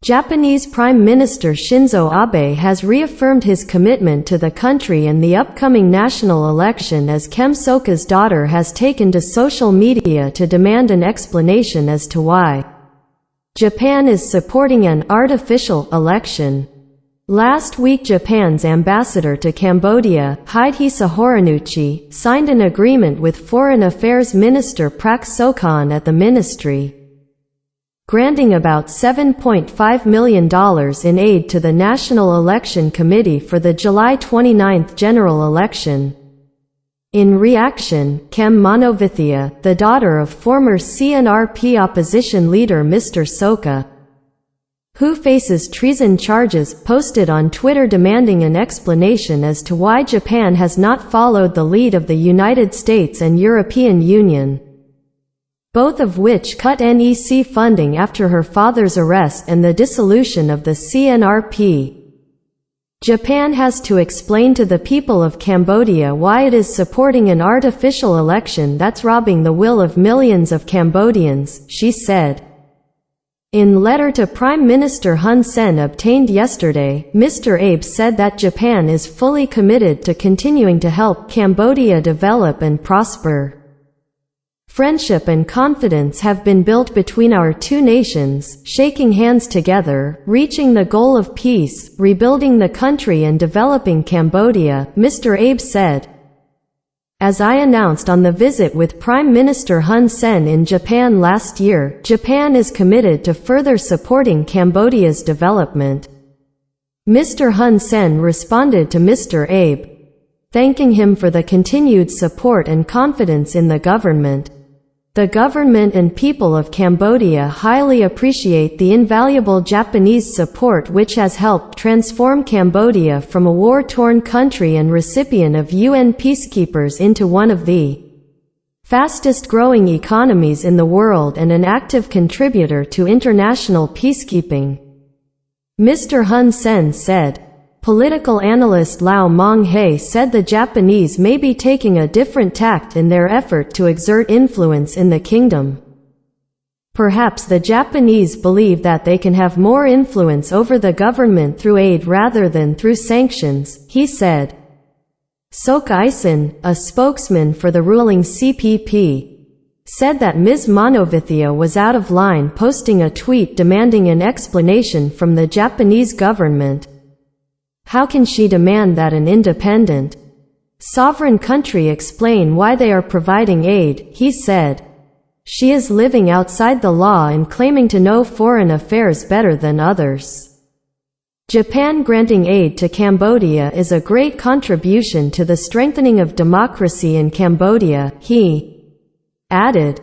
Japanese Prime Minister Shinzo Abe has reaffirmed his commitment to the country and the upcoming national election as Kem Sokha's daughter has taken to social media to demand an explanation as to why Japan is supporting an artificial election. Last week, Japan's ambassador to Cambodia, Hidehisa Horinuchi, signed an agreement with Foreign Affairs Minister Prak Sokhon at the ministry, granting about $7.5 million in aid to the National Election Committee for the July 29 general election. In reaction, Kem Manovithya, the daughter of former CNRP opposition leader Mr. Sokha, who faces treason charges, posted on Twitter demanding an explanation as to why Japan has not followed the lead of the United States and European Union, both of which cut NEC funding after her father's arrest and the dissolution of the CNRP. Japan has to explain to the people of Cambodia why it is supporting an artificial election that's robbing the will of millions of Cambodians, she said. In letter to Prime Minister Hun Sen obtained yesterday, Mr. Abe said that Japan is fully committed to continuing to help Cambodia develop and prosper. Friendship and confidence have been built between our two nations, shaking hands together, reaching the goal of peace, rebuilding the country and developing Cambodia, Mr. Abe said. As I announced on the visit with Prime Minister Hun Sen in Japan last year, Japan is committed to further supporting Cambodia's development. Mr. Hun Sen responded to Mr. Abe, thanking him for the continued support and confidence in the government. The government and people of Cambodia highly appreciate the invaluable Japanese support which has helped transform Cambodia from a war-torn country and recipient of UN peacekeepers into one of the fastest-growing economies in the world and an active contributor to international peacekeeping, Mr. Hun Sen said. Political analyst Lau Mong-hae said the Japanese may be taking a different tact in their effort to exert influence in the kingdom. Perhaps the Japanese believe that they can have more influence over the government through aid rather than through sanctions, he said. Sokha Isen, a spokesman for the ruling CPP, said that Ms. Manovithya was out of line, posting a tweet demanding an explanation from the Japanese government. How can she demand that an independent, sovereign country explain why they are providing aid, he said. She is living outside the law and claiming to know foreign affairs better than others. Japan granting aid to Cambodia is a great contribution to the strengthening of democracy in Cambodia, he added.